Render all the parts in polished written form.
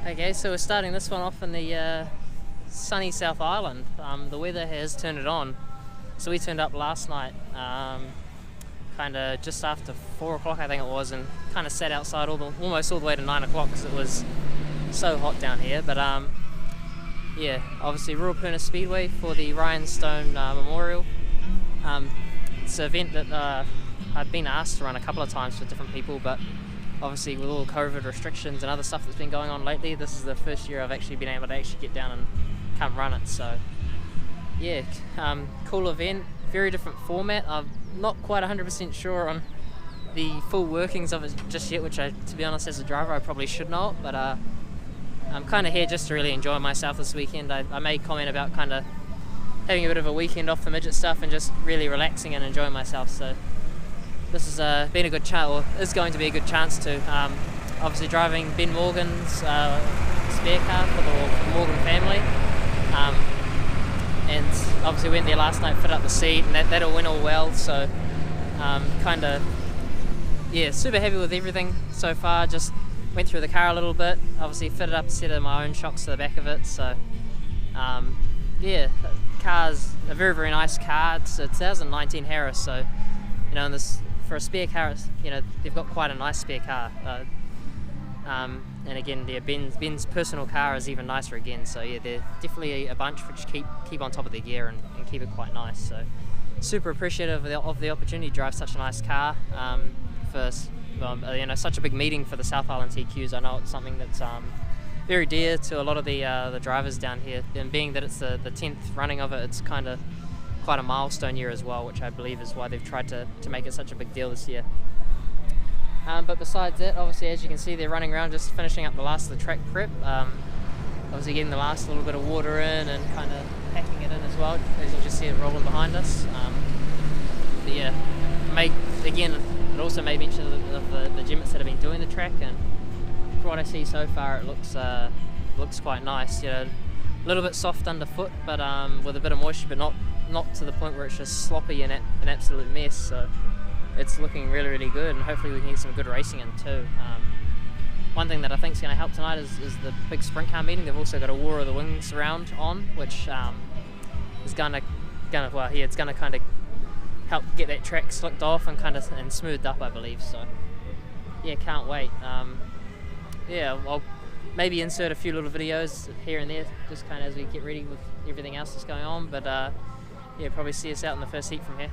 Okay, so we're starting this one off in the sunny South Island. The weather has turned it on. So we turned up last night, kind of just after 4 o'clock I think it was, and kind of sat outside almost all the way to 9 o'clock because it was so hot down here. But yeah, obviously Ruapuna Speedway for the Rhinestone Memorial. It's an event that I've been asked to run a couple of times for different people, but obviously with all the COVID restrictions and other stuff that's been going on lately, this is the first year I've actually been able to actually get down and come run it. So yeah, cool event, very different format. I'm not quite 100% sure on the full workings of it just yet, which to be honest, as a driver I probably should know, but I'm kind of here just to really enjoy myself this weekend. I made comment about kind of having a bit of a weekend off the midget stuff and just really relaxing and enjoying myself. So this has been a good chance, or is going to be a good chance to obviously driving Ben Morgan's spare car for the Morgan family, and obviously went there last night, fit up the seat, and that all went all well. So kind of yeah, super happy with everything so far. Just went through the car a little bit, obviously fitted up a set of my own shocks to the back of it. So yeah, the car's a very, very nice car. It's a 2019 Harris, so you know, in this, for a spare car, you know, they've got quite a nice spare car. And again, yeah, Ben's personal car is even nicer again. So yeah, they're definitely a bunch which keep on top of their gear and keep it quite nice. So super appreciative of the opportunity to drive such a nice car for you know, such a big meeting for the South Island TQs. I know it's something that's very dear to a lot of the drivers down here, and being that it's the 10th running of it, it's kind of quite a milestone year as well, which I believe is why they've tried to make it such a big deal this year. But besides that, obviously, as you can see, they're running around just finishing up the last of the track prep, obviously getting the last little bit of water in and kind of packing it in as well, as you just see it rolling behind us. But yeah, it also made mention of the Jemmets that have been doing the track, and from what I see so far, it looks quite nice. You know, a little bit soft underfoot, but with a bit of moisture, but not to the point where it's just sloppy and an absolute mess. So it's looking really, really good, and hopefully we can get some good racing in too. One thing that I think is going to help tonight is the big sprint car meeting. They've also got a War of the Wings round on, which is going to kind of help get that track slicked off and smoothed up, I believe. So yeah, can't wait. Yeah, I'll maybe insert a few little videos here and there, just kind of as we get ready with everything else that's going on. But yeah, probably see us out in the first heat from here.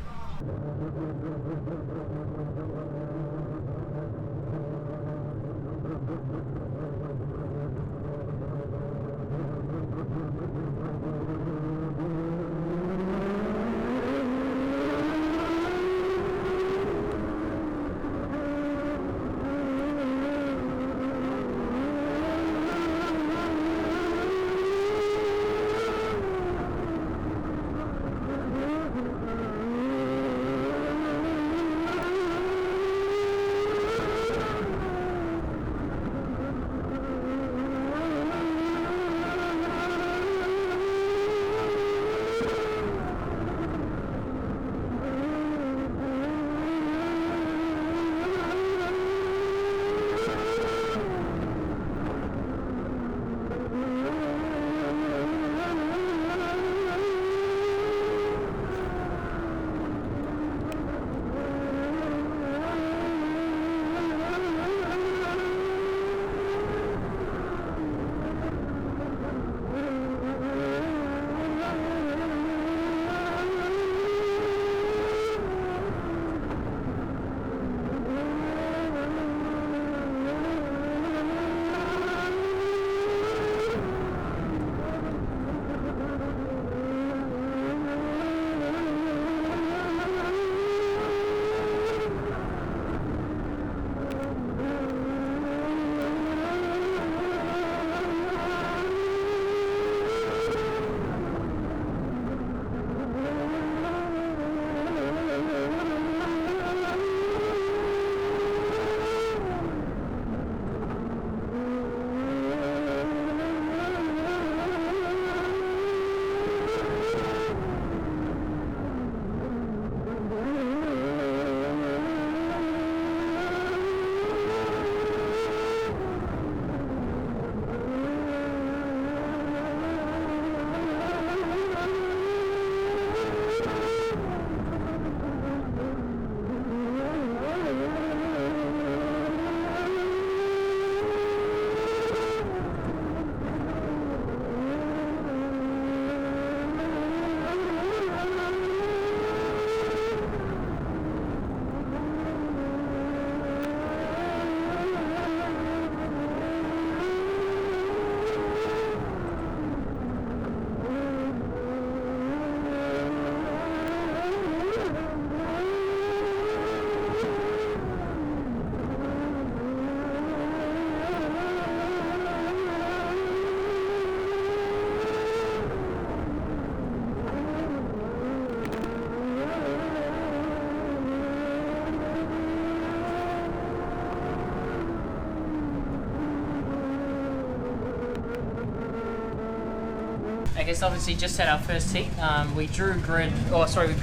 I guess obviously just had our first heat. We drew we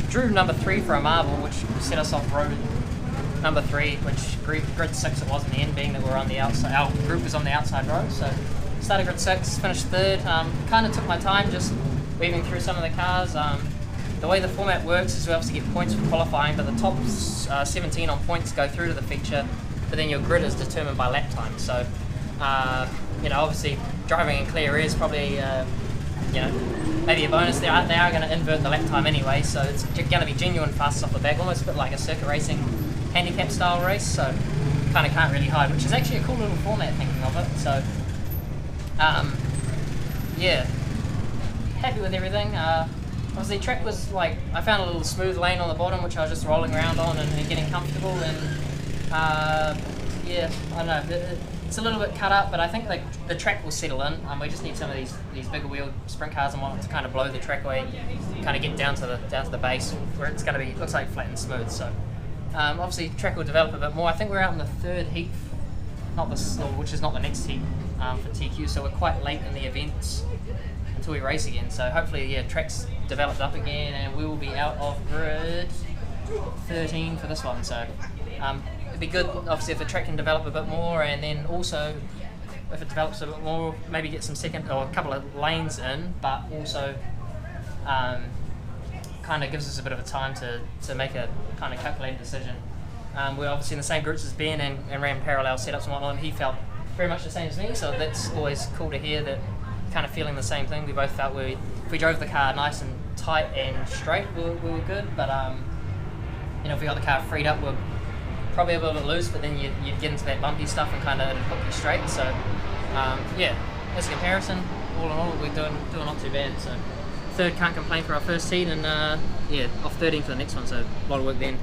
drew number 3 for a marble, which set us off road number 3, which grid 6 it was in the end, being that we're on the outside. Our group was on the outside road, so started grid 6, finished 3rd. Kind of took my time just weaving through some of the cars. The way the format works is we obviously get points for qualifying, but the top 17 on points go through to the feature, but then your grid is determined by lap time. So, obviously driving in clear air is probably, maybe a bonus. They are going to invert the lap time anyway, so it's going to be genuine fast off the back, almost a bit like a circuit racing handicap style race, so kind of can't really hide, which is actually a cool little format thinking of it. So, happy with everything. Obviously, track was I found a little smooth lane on the bottom, which I was just rolling around on and getting comfortable. And I don't know, it's a little bit cut up, but I think the track will settle in. We just need some of these bigger wheel sprint cars and whatnot to kind of blow the track away, kind of get down to the base where it's going to be looks like flat and smooth. So obviously, track will develop a bit more. I think we're out in the 3rd heat, which is not the next heat for TQ. So we're quite late in the events until we race again. So hopefully, track's developed up again, and we will be out of grid 13 for this one. So it'd be good, obviously, if the track can develop a bit more, and then also if it develops a bit more, maybe get some second or a couple of lanes in, but also kind of gives us a bit of a time to make a kind of calculated decision. We're obviously in the same groups as Ben and ran parallel setups and whatnot, and he felt very much the same as me, so that's always cool to hear that kind of feeling the same thing. We both felt if we drove the car nice and tight and straight, we were good, but if we got the car freed up, we're probably a little bit loose, but then you'd get into that bumpy stuff and kind of hook you straight. So as a comparison, all in all, we're doing not too bad. So 3rd, can't complain for our first heat, and off 13 for the next one, so a lot of work then.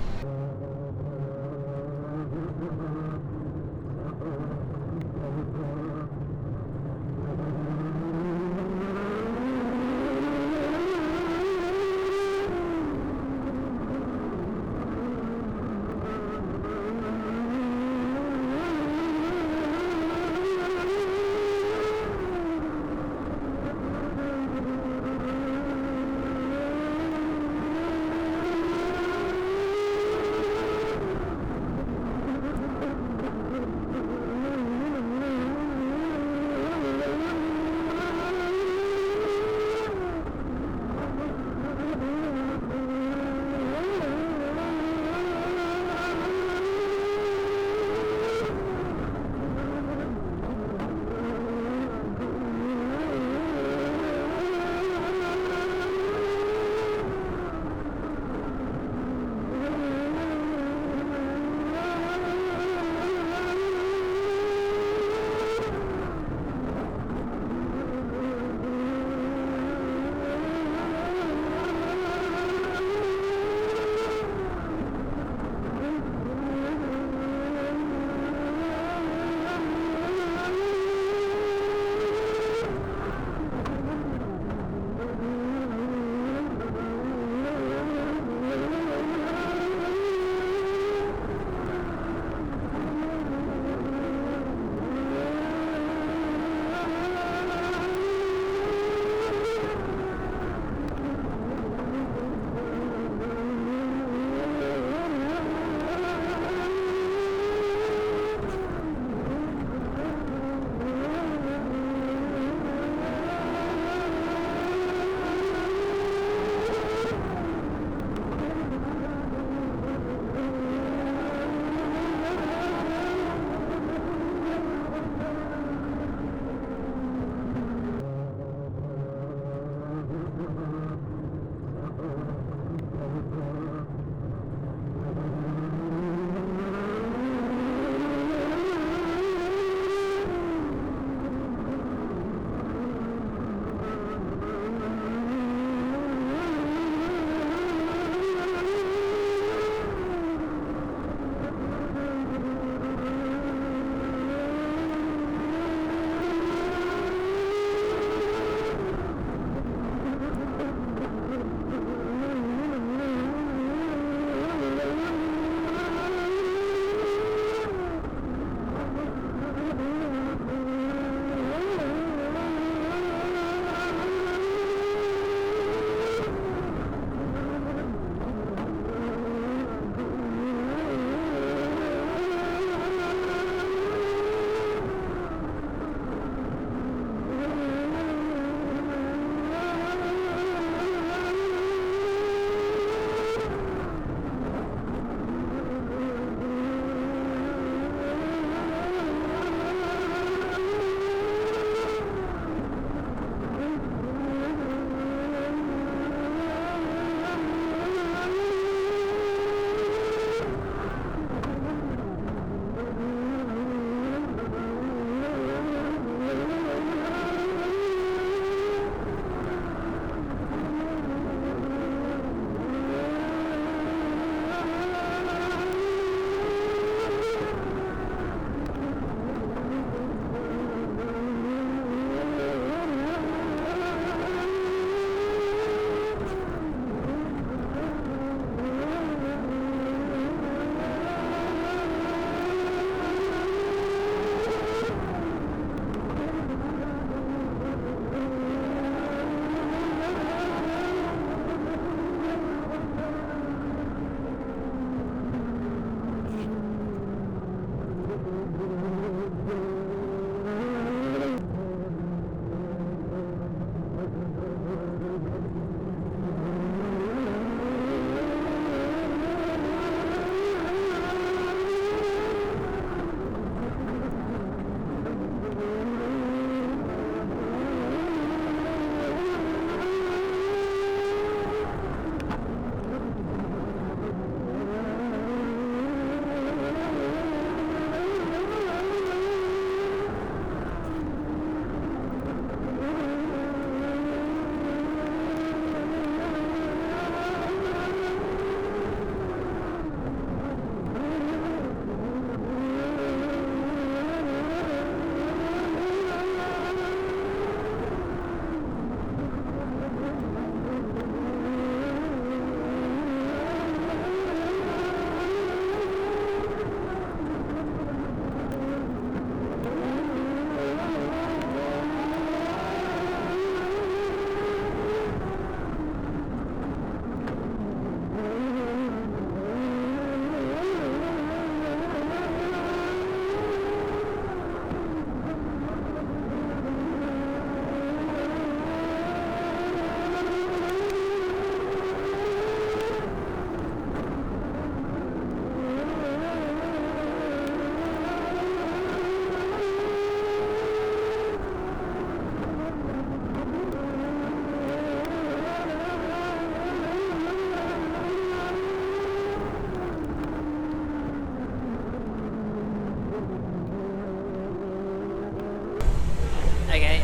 Okay,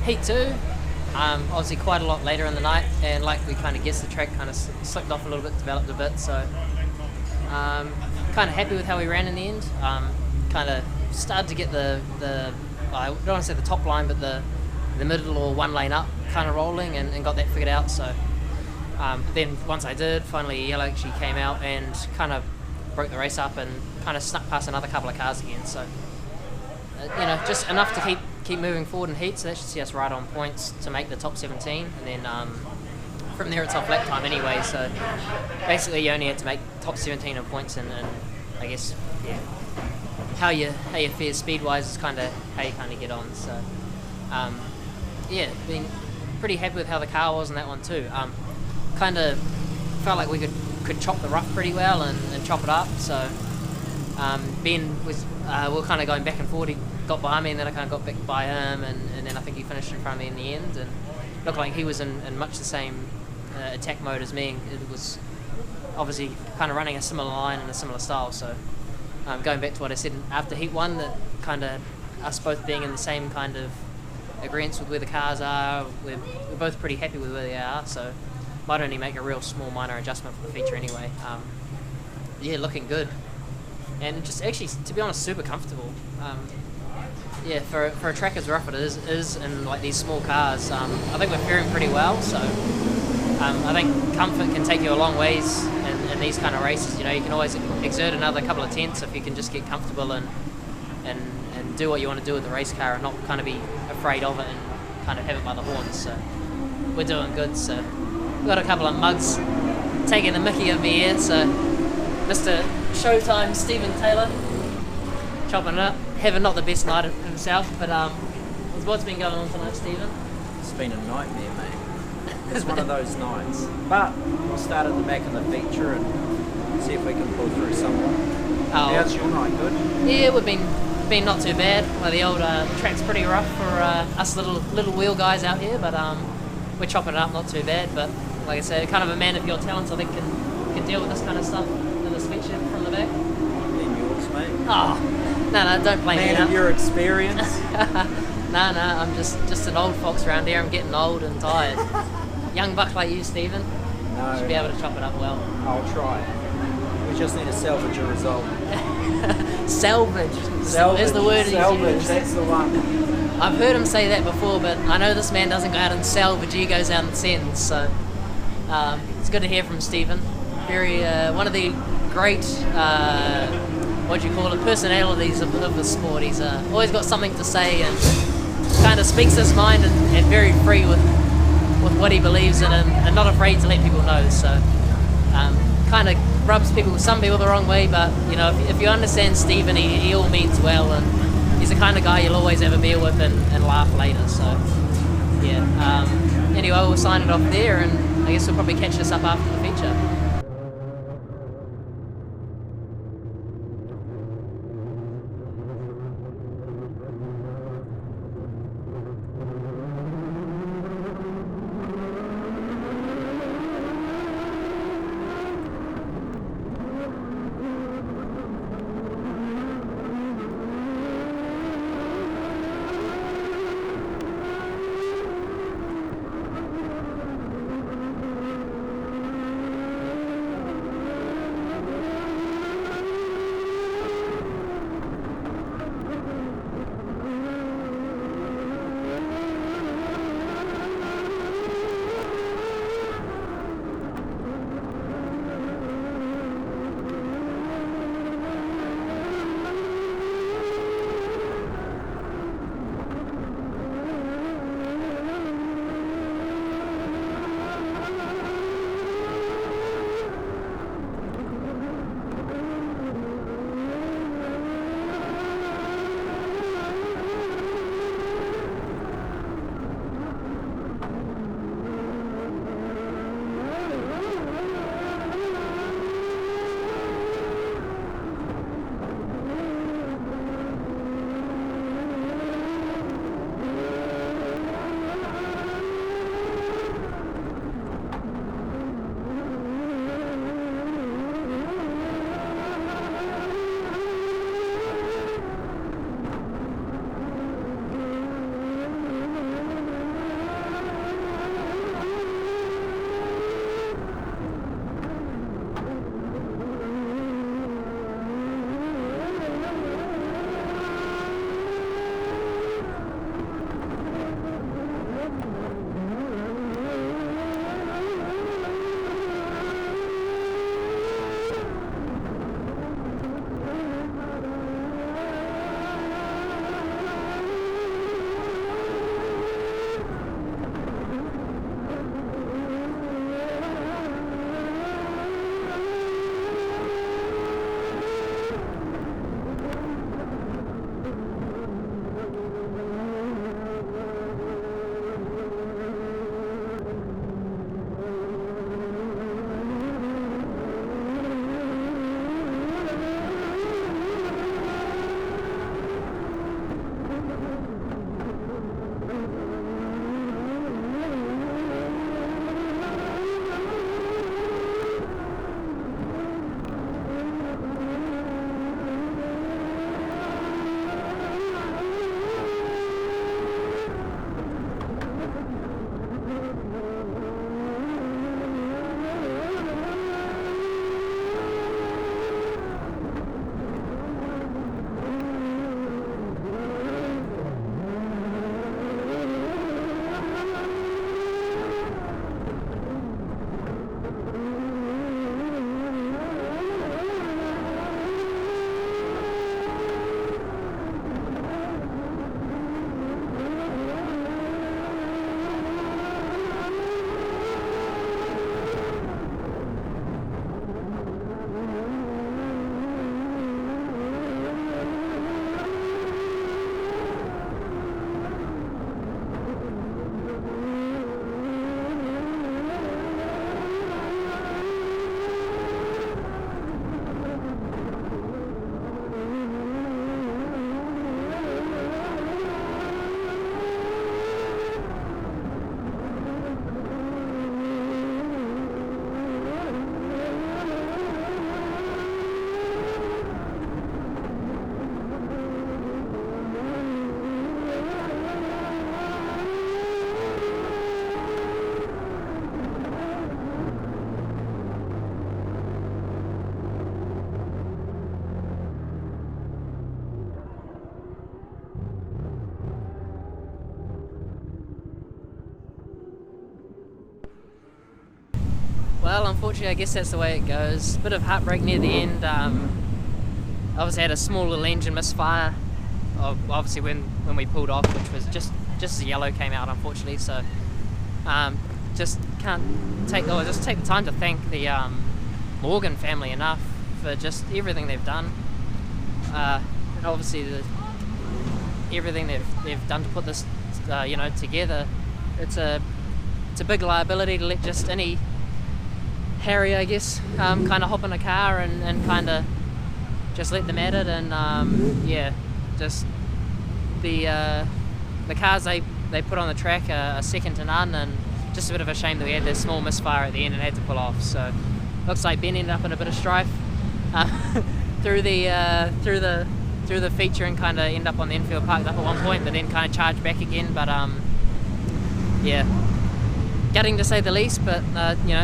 heat 2, obviously quite a lot later in the night, and like we kind of guessed, the track kind of slipped off a little bit, developed a bit, so kind of happy with how we ran in the end. Kind of started to get the I don't want to say the top line, but the middle or one lane up kind of rolling, and got that figured out. So then once I did, finally yellow actually came out and kind of broke the race up and kind of snuck past another couple of cars again. So just enough to keep moving forward in heat. So that should see us right on points to make the top 17, and then from there it's off lap time anyway. So basically you only had to make top 17 in points, and I guess how you fare speed wise is kind of how you kind of get on. So been pretty happy with how the car was in that one too. Kind of felt like we could chop the rough pretty well and chop it up. So Ben was we were kind of going back and forth. He got by me, and then I kind of got back by him, and then I think he finished in front of me in the end, and looked like he was in much the same attack mode as me. It was obviously kind of running a similar line and a similar style. So going back to what I said after heat 1, that kind of us both being in the same kind of agreement with where the cars are, we're both pretty happy with where they are. So might only make a real small minor adjustment for the feature anyway. Looking good, and just actually, to be honest, super comfortable. For a track as rough as it is in like these small cars, I think we're faring pretty well. So I think comfort can take you a long ways in these kind of races. You can always exert another couple of tenths if you can just get comfortable and do what you want to do with the race car and not kind of be afraid of it and kind of have it by the horns. So we're doing good. So we've got a couple of mugs taking the mickey of me here. So Mr. Showtime Stephen Taylor chopping it up, having not the best night himself, but what's been going on tonight, Stephen? It's been a nightmare, mate. It's one of those nights. But we'll start at the back of the feature and see if we can pull through somewhere. How's your night? Good? Yeah, we've been not too bad. Well, the old track's pretty rough for us little wheel guys out here, but we're chopping it up, not too bad. But like I said, kind of a man of your talents, I think, can deal with this kind of stuff in this feature from the back. And yours, mate. Oh, no, don't blame me. Man of your experience. No, I'm just an old fox around here. I'm getting old and tired. Young buck like you, Stephen. No. Should be able to chop it up well. I'll try. We just need to salvage a result. Salvage. There's the word. Salvage. That's the one. I've heard him say that before, but I know this man doesn't go out and salvage. He goes out and sends. So it's good to hear from Stephen. Very one of the great personalities of the sport. He's always got something to say and kind of speaks his mind and very free with what he believes in and not afraid to let people know. So kind of rubs some people the wrong way, but if you understand Stephen, he all means well, and he's the kind of guy you'll always have a beer with and laugh later. So anyway, we'll sign it off there, and I guess we'll probably catch this up after the feature. Well, unfortunately, I guess that's the way it goes. Bit of heartbreak near the end. Obviously had a small little engine misfire. Obviously when we pulled off, which was just as yellow came out, unfortunately. So just take the time to thank the Morgan family enough for just everything they've done. And obviously everything they've done to put this together. It's a big liability to let just any Harry, I guess, kind of hop in a car and kind of just let them at it. And just the cars they put on the track are second to none, and just a bit of a shame that we had this small misfire at the end and had to pull off. So looks like Ben ended up in a bit of strife through the feature and kind of end up on the infield, parked up at one point, but then kind of charged back again. But gutting to say the least. But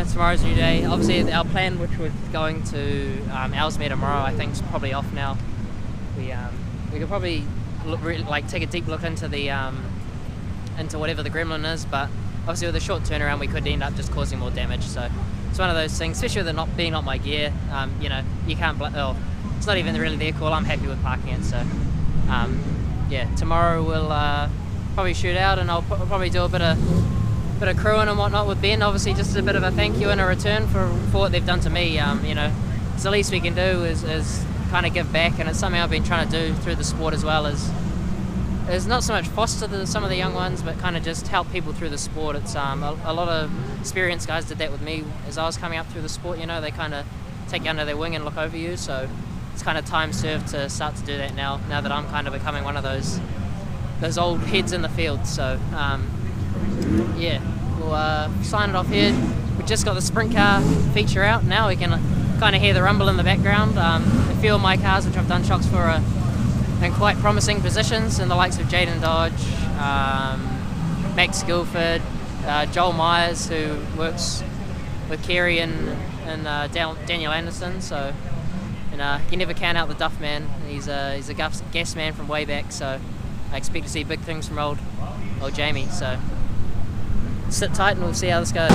tomorrow's a new day. Obviously our plan, which was going to Ellesmere tomorrow, I think is probably off now. We could probably take a deep look into the into whatever the gremlin is, but obviously with a short turnaround we could end up just causing more damage. So it's one of those things, especially with it not being my gear. You can't it's not even really their call. I'm happy with parking it. So tomorrow we'll probably shoot out, and I'll probably do a bit of crewing and whatnot with Ben. Obviously just a bit of a thank you and a return for what they've done to me. It's the least we can do is kind of give back, and it's something I've been trying to do through the sport as well. Is not so much foster some of the young ones, but kind of just help people through the sport. It's a lot of experienced guys did that with me as I was coming up through the sport. They kind of take you under their wing and look over you. So it's kind of time served to start to do that now that I'm kind of becoming one of those old heads in the field. So we'll sign it off here. We just got the sprint car feature out. Now we can kind of hear the rumble in the background. A few of my cars, which I've done shocks for, are in quite promising positions, in the likes of Jaden Dodge, Max Guilford, Joel Myers, who works with Kerry and Daniel Anderson. So, you never count out the Duff man. He's a gas man from way back. So I expect to see big things from old Jamie. So sit tight and we'll see how this goes.